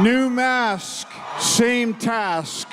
New mask, same task.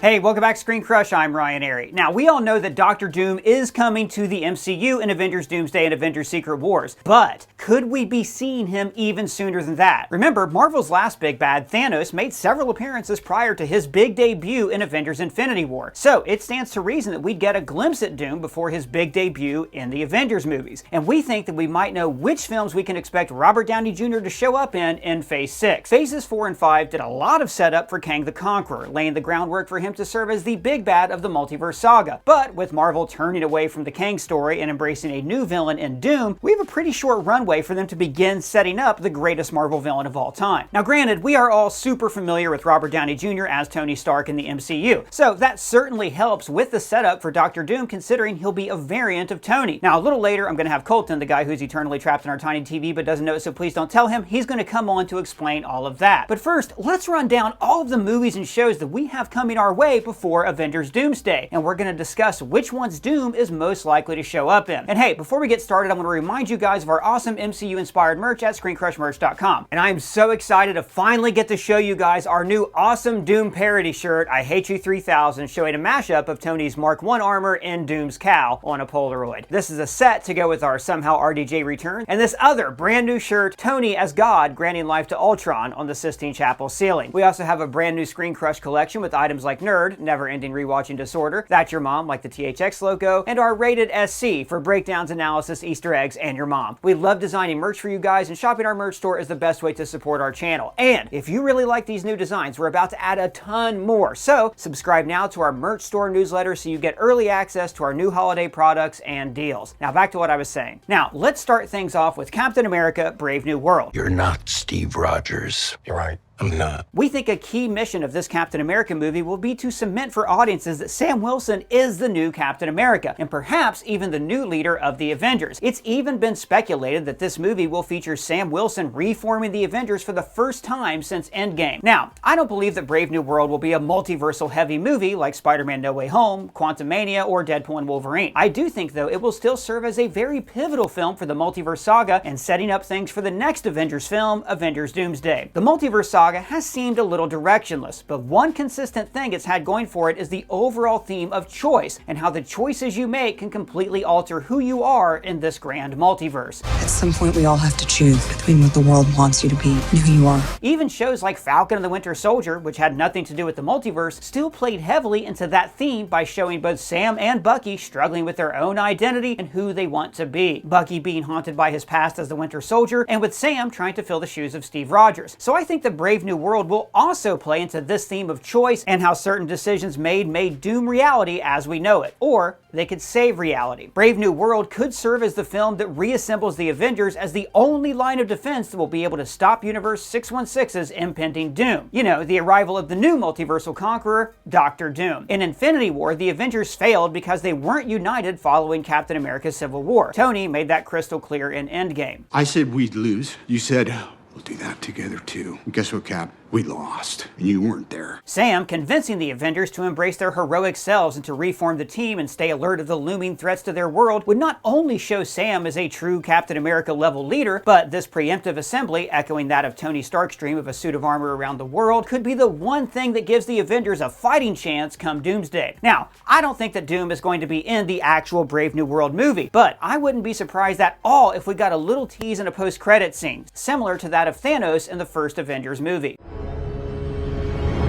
Hey, welcome back to ScreenCrush, I'm Ryan Airy. Now, we all know that Doctor Doom is coming to the MCU in Avengers Doomsday and Avengers Secret Wars, but could we be seeing him even sooner than that? Remember, Marvel's last big bad, Thanos, made several appearances prior to his big debut in Avengers Infinity War, so it stands to reason that we'd get a glimpse at Doom before his big debut in the Avengers movies, and we think that we might know which films we can expect Robert Downey Jr. to show up in Phase 6. Phases 4 and 5 did a lot of setup for Kang the Conqueror, laying the groundwork for him to serve as the big bad of the multiverse saga. But with Marvel turning away from the Kang story and embracing a new villain in Doom, we have a pretty short runway for them to begin setting up the greatest Marvel villain of all time. Now granted, we are all super familiar with Robert Downey Jr. as Tony Stark in the MCU, so that certainly helps with the setup for Doctor Doom, considering he'll be a variant of Tony. Now a little later, I'm going to have Colton, the guy who's eternally trapped in our tiny TV but doesn't know it, so please don't tell him, he's going to come on to explain all of that. But first, let's run down all of the movies and shows that we have coming our way before Avengers Doomsday, and we're going to discuss which ones Doom is most likely to show up in. And hey, before we get started, I want to remind you guys of our awesome MCU inspired merch at ScreenCrushMerch.com. And I am so excited to finally get to show you guys our new awesome Doom parody shirt, I Hate You 3000, showing a mashup of Tony's Mark I armor and Doom's cowl on a Polaroid. This is a set to go with our Somehow RDJ return, and this other brand new shirt, Tony as God granting life to Ultron on the Sistine Chapel ceiling. We also have a brand new ScreenCrush collection with items like Nerd, Never-Ending Rewatching Disorder, That's Your Mom, like the THX logo, and our rated SC for breakdowns, analysis, Easter eggs, and your mom. We love designing merch for you guys, and shopping our merch store is the best way to support our channel. And if you really like these new designs, we're about to add a ton more. So subscribe now to our merch store newsletter so you get early access to our new holiday products and deals. Now back to what I was saying. Now let's start things off with Captain America: Brave New World. You're not Steve Rogers. You're right. I'm not. We think a key mission of this Captain America movie will be to cement for audiences that Sam Wilson is the new Captain America, and perhaps even the new leader of the Avengers. It's even been speculated that this movie will feature Sam Wilson reforming the Avengers for the first time since Endgame. Now, I don't believe that Brave New World will be a multiversal heavy movie like Spider-Man No Way Home, Quantumania, or Deadpool and Wolverine. I do think though it will still serve as a very pivotal film for the multiverse saga and setting up things for the next Avengers film, Avengers Doomsday. The multiverse saga has seemed a little directionless, but one consistent thing it's had going for it is the overall theme of choice and how the choices you make can completely alter who you are in this grand multiverse. At some point we all have to choose between what the world wants you to be and who you are. Even shows like Falcon and the Winter Soldier, which had nothing to do with the multiverse, still played heavily into that theme by showing both Sam and Bucky struggling with their own identity and who they want to be. Bucky being haunted by his past as the Winter Soldier, and with Sam trying to fill the shoes of Steve Rogers. So I think the Brave New World will also play into this theme of choice and how certain decisions made doom reality as we know it, or they could save reality. Brave New World could serve as the film that reassembles the Avengers as the only line of defense that will be able to stop Universe 616's impending doom. You know, the arrival of the new multiversal conqueror, Doctor Doom. In Infinity War, the Avengers failed because they weren't united following Captain America's Civil War. Tony made that crystal clear in Endgame. I said we'd lose. You said, we'll do that together too. And guess what, Cap? We lost, and you weren't there. Sam convincing the Avengers to embrace their heroic selves and to reform the team and stay alert of the looming threats to their world would not only show Sam as a true Captain America level leader, but this preemptive assembly, echoing that of Tony Stark's dream of a suit of armor around the world, could be the one thing that gives the Avengers a fighting chance come Doomsday. Now, I don't think that Doom is going to be in the actual Brave New World movie, but I wouldn't be surprised at all if we got a little tease in a post-credit scene, similar to that of Thanos in the first Avengers movie.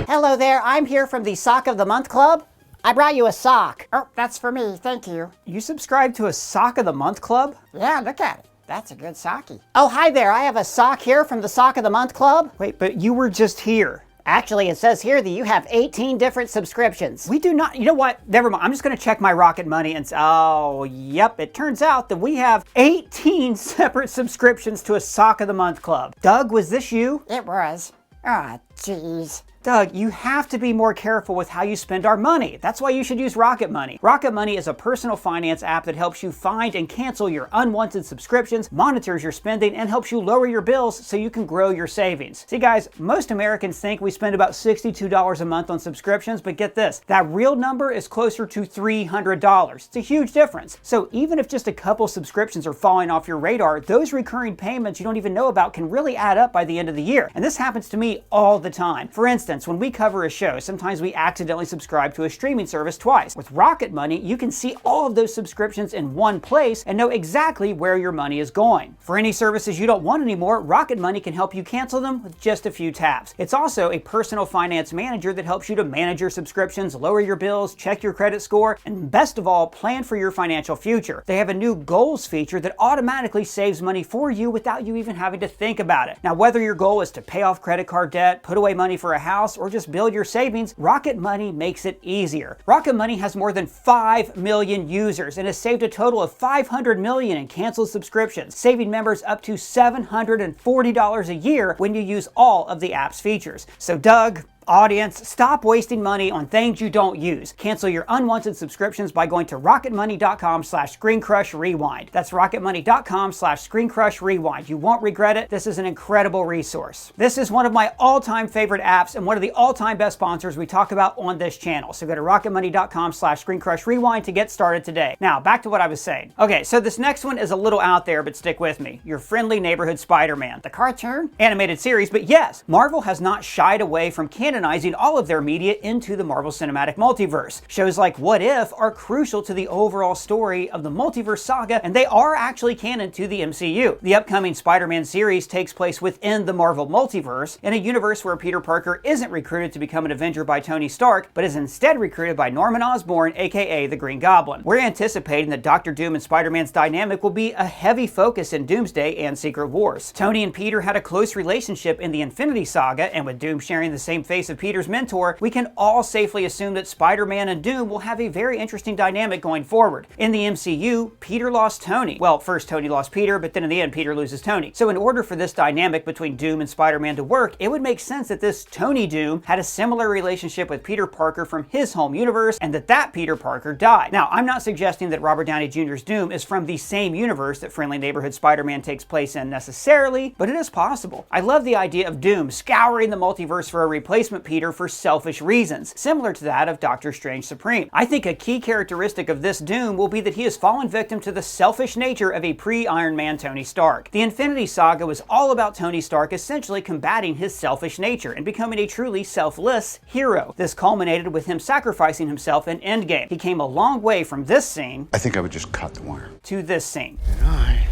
Hello there, I'm here from the Sock of the Month Club. I brought you a sock. Oh, that's for me, thank you. You subscribe to a Sock of the Month Club? Yeah, look at it. That's a good socky. Oh, hi there, I have a sock here from the Sock of the Month Club. Wait, but you were just here. Actually, it says here that you have 18 different subscriptions. We do not, you know what, never mind. I'm just gonna check my Rocket Money and oh, yep, it turns out that we have 18 separate subscriptions to a Sock of the Month Club. Doug, was this you? It was. Ah, jeez. Doug, you have to be more careful with how you spend our money. That's why you should use Rocket Money. Rocket Money is a personal finance app that helps you find and cancel your unwanted subscriptions, monitors your spending, and helps you lower your bills so you can grow your savings. See guys, most Americans think we spend about $62 a month on subscriptions, but get this, that real number is closer to $300. It's a huge difference. So even if just a couple subscriptions are falling off your radar, those recurring payments you don't even know about can really add up by the end of the year. And this happens to me all the time. For instance, when we cover a show, sometimes we accidentally subscribe to a streaming service twice. With Rocket Money, you can see all of those subscriptions in one place and know exactly where your money is going. For any services you don't want anymore, Rocket Money can help you cancel them with just a few taps. It's also a personal finance manager that helps you to manage your subscriptions, lower your bills, check your credit score, and best of all, plan for your financial future. They have a new goals feature that automatically saves money for you without you even having to think about it. Now, whether your goal is to pay off credit card debt, put away money for a house, or just build your savings, Rocket Money makes it easier. Rocket Money has more than 5 million users and has saved a total of $500 million in canceled subscriptions, saving members up to $740 a year when you use all of the app's features. So Doug, audience, stop wasting money on things you don't use. Cancel your unwanted subscriptions by going to rocketmoney.com/ScreenCrush Rewind. That's rocketmoney.com/ScreenCrush Rewind. You won't regret it. This is an incredible resource. This is one of my all-time favorite apps and one of the all-time best sponsors we talk about on this channel. So go to rocketmoney.com/ScreenCrush Rewind to get started today. Now, back to what I was saying. Okay, so this next one is a little out there, but stick with me. Your friendly neighborhood Spider-Man. The cartoon? Animated series, but yes, Marvel has not shied away from canonizing all of their media into the Marvel Cinematic Multiverse. Shows like What If are crucial to the overall story of the multiverse saga, and they are actually canon to the MCU. The upcoming Spider-Man series takes place within the Marvel Multiverse, in a universe where Peter Parker isn't recruited to become an Avenger by Tony Stark, but is instead recruited by Norman Osborn, aka the Green Goblin. We're anticipating that Doctor Doom and Spider-Man's dynamic will be a heavy focus in Doomsday and Secret Wars. Tony and Peter had a close relationship in the Infinity Saga, and with Doom sharing the same face of Peter's mentor, we can all safely assume that Spider-Man and Doom will have a very interesting dynamic going forward. In the MCU, Peter lost Tony. Well, first Tony lost Peter, but then in the end Peter loses Tony. So in order for this dynamic between Doom and Spider-Man to work, it would make sense that this Tony Doom had a similar relationship with Peter Parker from his home universe, and that Peter Parker died. Now, I'm not suggesting that Robert Downey Jr.'s Doom is from the same universe that Friendly Neighborhood Spider-Man takes place in necessarily, but it is possible. I love the idea of Doom scouring the multiverse for a replacement Peter for selfish reasons, similar to that of Doctor Strange Supreme. I think a key characteristic of this Doom will be that he has fallen victim to the selfish nature of a pre-Iron Man Tony Stark. The Infinity Saga was all about Tony Stark essentially combating his selfish nature and becoming a truly selfless hero. This culminated with him sacrificing himself in Endgame. He came a long way from this scene I think I would just cut the wire. to this scene. And I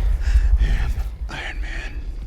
am Iron Man.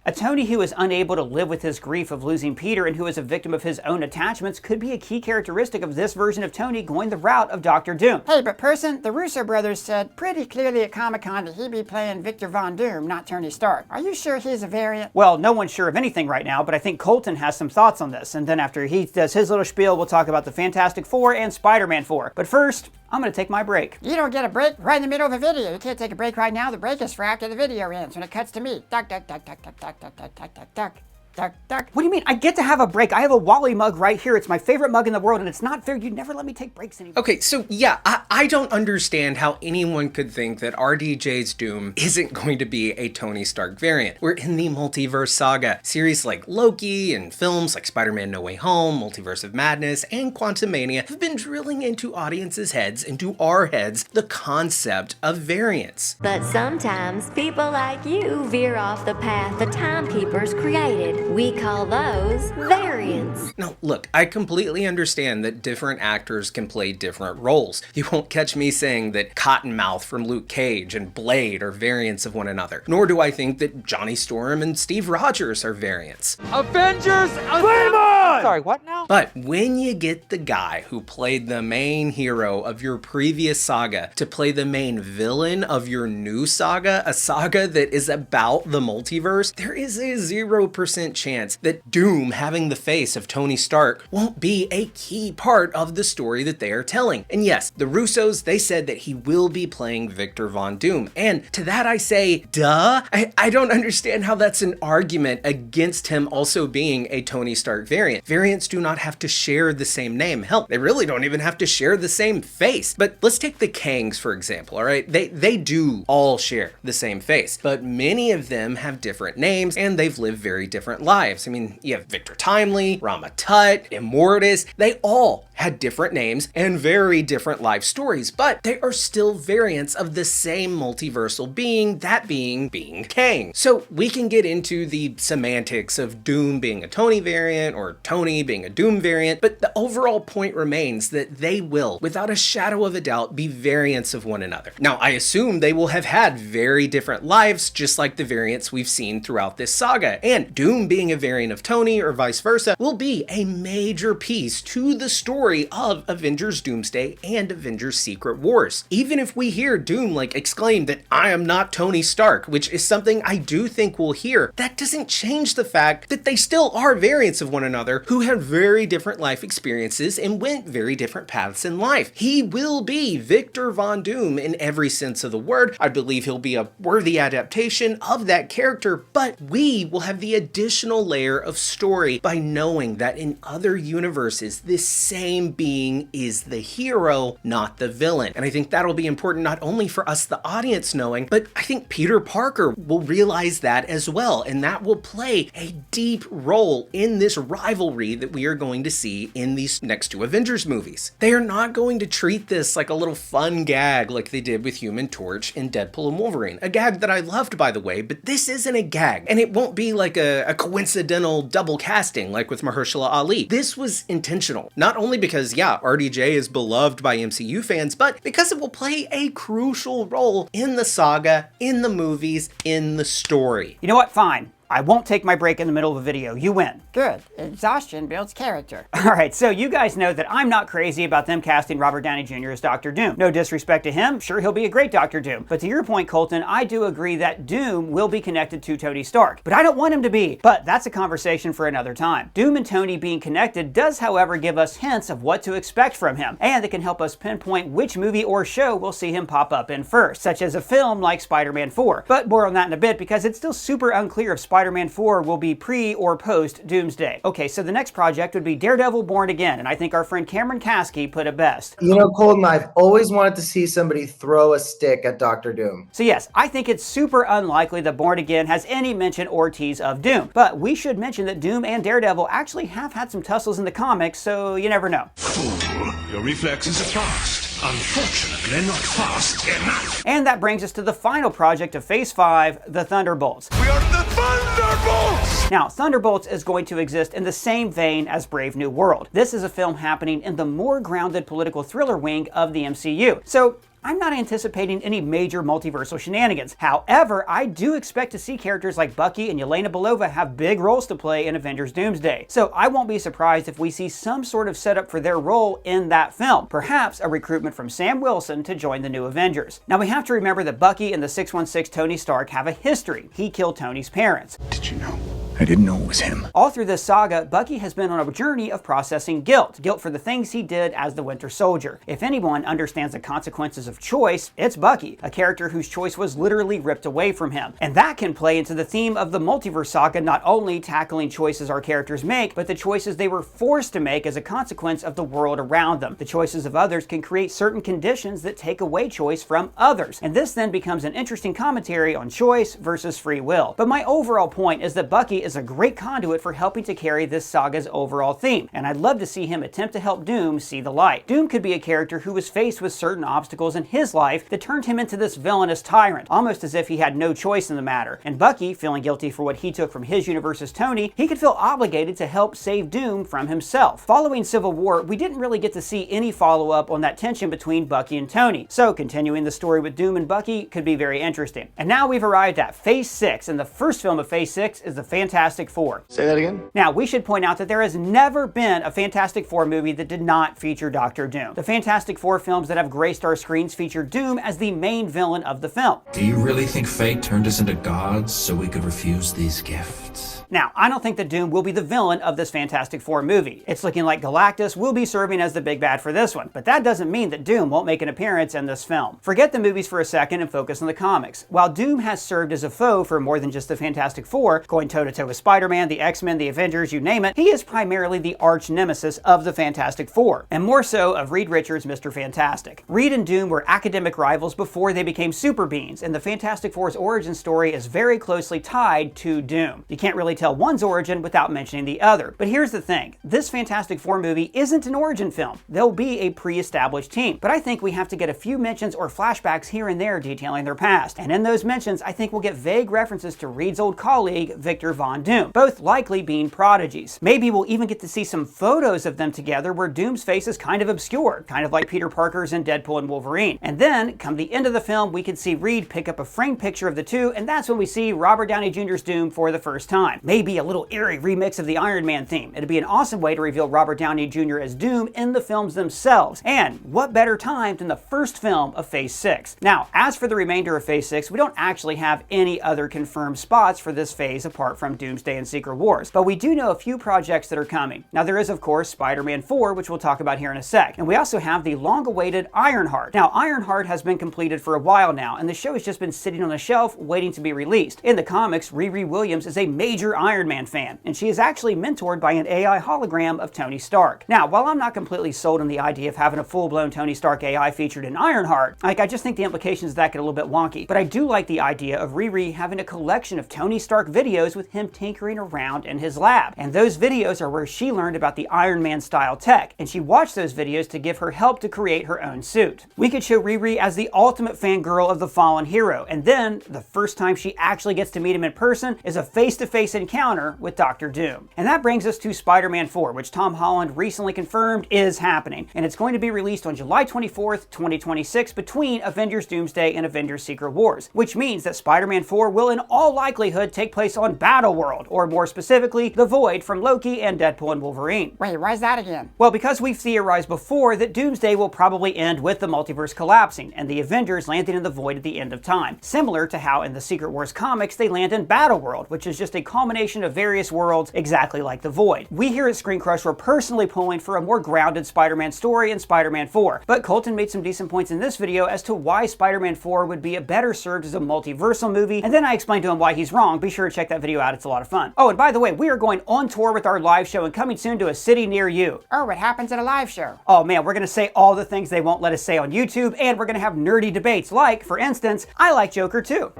A Tony who is unable to live with his grief of losing Peter and who is a victim of his own attachments could be a key characteristic of this version of Tony going the route of Doctor Doom. Hey, but person, the Russo brothers said pretty clearly at Comic-Con that he'd be playing Victor Von Doom, not Tony Stark. Are you sure he's a variant? Well, no one's sure of anything right now, but I think Colton has some thoughts on this, and then after he does his little spiel, we'll talk about the Fantastic Four and Spider-Man 4. But first, I'm gonna take my break. You don't get a break right in the middle of a video. You can't take a break right now. The break is for after the video ends, when it cuts to me. Duck, duck, duck, duck, duck, duck, duck, duck, duck, duck, duck. Duck, duck. What do you mean? I get to have a break. I have a Wally mug right here. It's my favorite mug in the world, and it's not fair. You never let me take breaks anymore. Okay, so yeah, I don't understand how anyone could think that RDJ's Doom isn't going to be a Tony Stark variant. We're in the Multiverse Saga. Series like Loki and films like Spider-Man No Way Home, Multiverse of Madness, and Quantumania have been drilling into audiences' heads, into our heads, the concept of variants. But sometimes people like you veer off the path the timekeepers created. We call those variants. Now, look, I completely understand that different actors can play different roles. You won't catch me saying that Cottonmouth from Luke Cage and Blade are variants of one another. Nor do I think that Johnny Storm and Steve Rogers are variants. Avengers Assemble! Sorry, what now? But when you get the guy who played the main hero of your previous saga to play the main villain of your new saga, a saga that is about the multiverse, there is a 0% decent chance that Doom having the face of Tony Stark won't be a key part of the story that they are telling. And yes, the Russos, they said that he will be playing Victor Von Doom. And to that I say, duh? I don't understand how that's an argument against him also being a Tony Stark variant. Variants do not have to share the same name. Hell, they really don't even have to share the same face. But let's take the Kangs, for example, all right? They do all share the same face, but many of them have different names and they've lived very different lives. I mean, you have Victor Timely, Rama Tut, Immortus. They all had different names and very different life stories, but they are still variants of the same multiversal being, that being Kang. So we can get into the semantics of Doom being a Tony variant or Tony being a Doom variant, but the overall point remains that they will, without a shadow of a doubt, be variants of one another. Now, I assume they will have had very different lives, just like the variants we've seen throughout this saga, and Doom being a variant of Tony or vice versa will be a major piece to the story of Avengers Doomsday and Avengers Secret Wars. Even if we hear Doom exclaim that I am not Tony Stark, which is something I do think we'll hear, that doesn't change the fact that they still are variants of one another who had very different life experiences and went very different paths in life. He will be Victor Von Doom in every sense of the word. I believe he'll be a worthy adaptation of that character, but we will have the additional layer of story by knowing that in other universes, this same being is the hero, not the villain. And I think that'll be important not only for us, the audience, knowing, but I think Peter Parker will realize that as well. And that will play a deep role in this rivalry that we are going to see in these next two Avengers movies. They are not going to treat this like a little fun gag like they did with Human Torch and Deadpool and Wolverine. A gag that I loved, by the way, but this isn't a gag. And it won't be like a coincidental double casting like with Mahershala Ali. This was intentional. Not only because, yeah, RDJ is beloved by MCU fans, but because it will play a crucial role in the saga, in the movies, in the story. You know what? Fine. I won't take my break in the middle of a video. You win. Good. Exhaustion builds character. Alright, so you guys know that I'm not crazy about them casting Robert Downey Jr. as Dr. Doom. No disrespect to him, sure, he'll be a great Dr. Doom. But to your point, Colton, I do agree that Doom will be connected to Tony Stark. But I don't want him to be. But that's a conversation for another time. Doom and Tony being connected does, however, give us hints of what to expect from him. And it can help us pinpoint which movie or show we'll see him pop up in first, such as a film like Spider-Man 4. But more on that in a bit, because it's still super unclear if Spider-Man 4 will be pre or post Doomsday. Okay, so the next project would be Daredevil Born Again, and I think our friend Cameron Kasky put it best. You know, Colton, I've always wanted to see somebody throw a stick at Dr. Doom. So yes, I think it's super unlikely that Born Again has any mention or tease of Doom, but we should mention that Doom and Daredevil actually have had some tussles in the comics, so you never know. Fool, your reflexes are fast. Unfortunately, not fast enough. And that brings us to the final project of Phase 5, the Thunderbolts. We are the Thunderbolts! Now, Thunderbolts is going to exist in the same vein as Brave New World. This is a film happening in the more grounded political thriller wing of the MCU. So, I'm not anticipating any major multiversal shenanigans. However, I do expect to see characters like Bucky and Yelena Belova have big roles to play in Avengers Doomsday. So I won't be surprised if we see some sort of setup for their role in that film. Perhaps a recruitment from Sam Wilson to join the new Avengers. Now we have to remember that Bucky and the 616 Tony Stark have a history. He killed Tony's parents. Did you know? I didn't know it was him. All through this saga, Bucky has been on a journey of processing guilt. Guilt for the things he did as the Winter Soldier. If anyone understands the consequences of choice, it's Bucky, a character whose choice was literally ripped away from him. And that can play into the theme of the multiverse saga, not only tackling choices our characters make, but the choices they were forced to make as a consequence of the world around them. The choices of others can create certain conditions that take away choice from others. And this then becomes an interesting commentary on choice versus free will. But my overall point is that Bucky is a great conduit for helping to carry this saga's overall theme, and I'd love to see him attempt to help Doom see the light. Doom could be a character who was faced with certain obstacles in his life that turned him into this villainous tyrant, almost as if he had no choice in the matter. And Bucky, feeling guilty for what he took from his universe as Tony, he could feel obligated to help save Doom from himself. Following Civil War, we didn't really get to see any follow-up on that tension between Bucky and Tony, so continuing the story with Doom and Bucky could be very interesting. And now we've arrived at Phase 6, and the first film of Phase 6 is the Fantastic Four. Say that again? Now, we should point out that there has never been a Fantastic Four movie that did not feature Dr. Doom. The Fantastic Four films that have graced our screens feature Doom as the main villain of the film. Do you really think fate turned us into gods so we could refuse these gifts? Now, I don't think that Doom will be the villain of this Fantastic Four movie. It's looking like Galactus will be serving as the big bad for this one, but that doesn't mean that Doom won't make an appearance in this film. Forget the movies for a second and focus on the comics. While Doom has served as a foe for more than just the Fantastic Four, going toe-to-toe with Spider-Man, the X-Men, the Avengers, you name it, he is primarily the arch nemesis of the Fantastic Four, and more so of Reed Richards' Mr. Fantastic. Reed and Doom were academic rivals before they became super beings, and the Fantastic Four's origin story is very closely tied to Doom. You can't really tell one's origin without mentioning the other. But here's the thing, this Fantastic Four movie isn't an origin film. They'll be a pre-established team, but I think we have to get a few mentions or flashbacks here and there detailing their past, and in those mentions I think we'll get vague references to Reed's old colleague, Victor Von Doom, both likely being prodigies. Maybe we'll even get to see some photos of them together where Doom's face is kind of obscured, kind of like Peter Parker's in Deadpool and Wolverine. And then, come the end of the film, we can see Reed pick up a framed picture of the two, and that's when we see Robert Downey Jr.'s Doom for the first time. Maybe a little eerie remix of the Iron Man theme. It'd be an awesome way to reveal Robert Downey Jr. as Doom in the films themselves. And what better time than the first film of Phase 6? Now, as for the remainder of Phase 6, we don't actually have any other confirmed spots for this phase apart from Doomsday and Secret Wars, but we do know a few projects that are coming. Now, there is, of course, Spider-Man 4, which we'll talk about here in a sec. And we also have the long-awaited Ironheart. Now, Ironheart has been completed for a while now, and the show has just been sitting on the shelf waiting to be released. In the comics, Riri Williams is a major Iron Man fan, and she is actually mentored by an AI hologram of Tony Stark. Now, while I'm not completely sold on the idea of having a full-blown Tony Stark AI featured in Ironheart, I just think the implications of that get a little bit wonky, but I do like the idea of Riri having a collection of Tony Stark videos with him tinkering around in his lab. And those videos are where she learned about the Iron Man style tech, and she watched those videos to give her help to create her own suit. We could show Riri as the ultimate fangirl of the fallen hero, and then the first time she actually gets to meet him in person is a face-to-face encounter with Dr. Doom. And that brings us to Spider-Man 4, which Tom Holland recently confirmed is happening, and it's going to be released on July 24th, 2026 between Avengers Doomsday and Avengers Secret Wars, which means that Spider-Man 4 will in all likelihood take place on Battleworld, or more specifically, the Void from Loki and Deadpool and Wolverine. Wait, why's that again? Well, because we've theorized before that Doomsday will probably end with the multiverse collapsing and the Avengers landing in the Void at the end of time, similar to how in the Secret Wars comics they land in Battleworld, which is just a culmination of various worlds exactly like the Void. We here at ScreenCrush were personally pulling for a more grounded Spider-Man story in Spider-Man 4, but Colton made some decent points in this video as to why Spider-Man 4 would be better served as a multiversal movie, and then I explained to him why he's wrong. Be sure to check that video out, it's a lot of fun. Oh, and by the way, we are going on tour with our live show and coming soon to a city near you. Oh, what happens at a live show? Oh man, we're gonna say all the things they won't let us say on YouTube, and we're gonna have nerdy debates like, for instance, I like Joker too.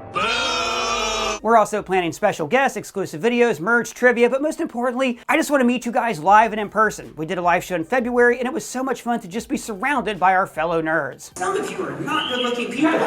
We're also planning special guests, exclusive videos, merch, trivia, but most importantly, I just want to meet you guys live and in person. We did a live show in February, and it was so much fun to just be surrounded by our fellow nerds. Some of you are not good-looking people.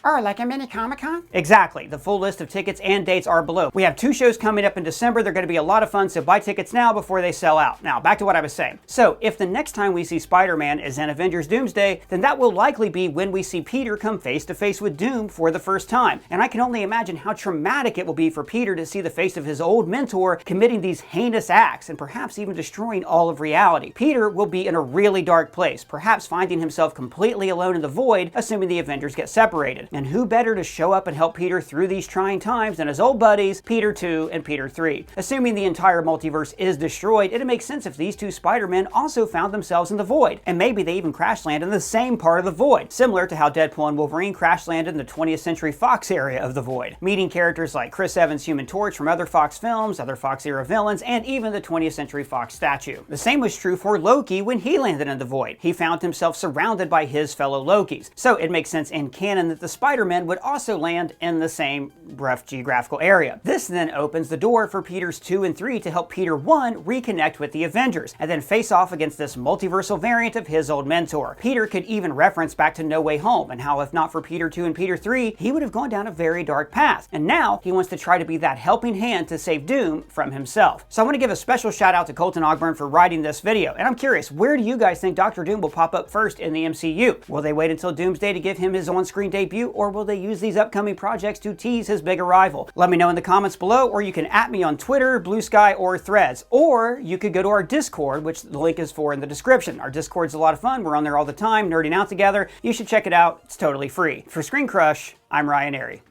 Oh, like a mini Comic-Con? Exactly. The full list of tickets and dates are below. We have 2 shows coming up in December. They're going to be a lot of fun, so buy tickets now before they sell out. Now, back to what I was saying. So, if the next time we see Spider-Man is in Avengers Doomsday, then that will likely be when we see Peter come face-to-face with Doom for the first time. And I can only imagine how traumatic it will be for Peter to see the face of his old mentor committing these heinous acts and perhaps even destroying all of reality. Peter will be in a really dark place, perhaps finding himself completely alone in the Void, assuming the Avengers get separated. And who better to show up and help Peter through these trying times than his old buddies, Peter 2 and Peter 3. Assuming the entire multiverse is destroyed, it'd make sense if these 2 Spider-Men also found themselves in the Void, and maybe they even crash land in the same part of the Void, similar to how Deadpool and Wolverine crash landed in the 20th Century Fox area of the Void, meeting characters like Chris Evans' Human Torch from other Fox films, other Fox era villains, and even the 20th Century Fox statue. The same was true for Loki when he landed in the Void. He found himself surrounded by his fellow Lokis, so it makes sense in canon that the Spider-Men would also land in the same rough geographical area. This then opens the door for Peters 2 and 3 to help Peter 1 reconnect with the Avengers, and then face off against this multiversal variant of his old mentor. Peter could even reference back to No Way Home, and how if not for Peter 2 and Peter 3, he would have gone down a very dark path. And now he wants to try to be that helping hand to save Doom from himself. So I want to give a special shout out to Colton Ogburn for writing this video, and I'm curious, where do you guys think Dr. Doom will pop up first in the MCU? Will they wait until Doomsday to give him his on-screen debut, or will they use these upcoming projects to tease his big arrival? Let me know in the comments below, or you can @ me on Twitter, Blue Sky, or Threads. Or you could go to our Discord, which the link is for in the description. Our Discord's a lot of fun. We're on there all the time, nerding out together. You should check it out. It's totally free. For ScreenCrush, I'm Ryan Airy.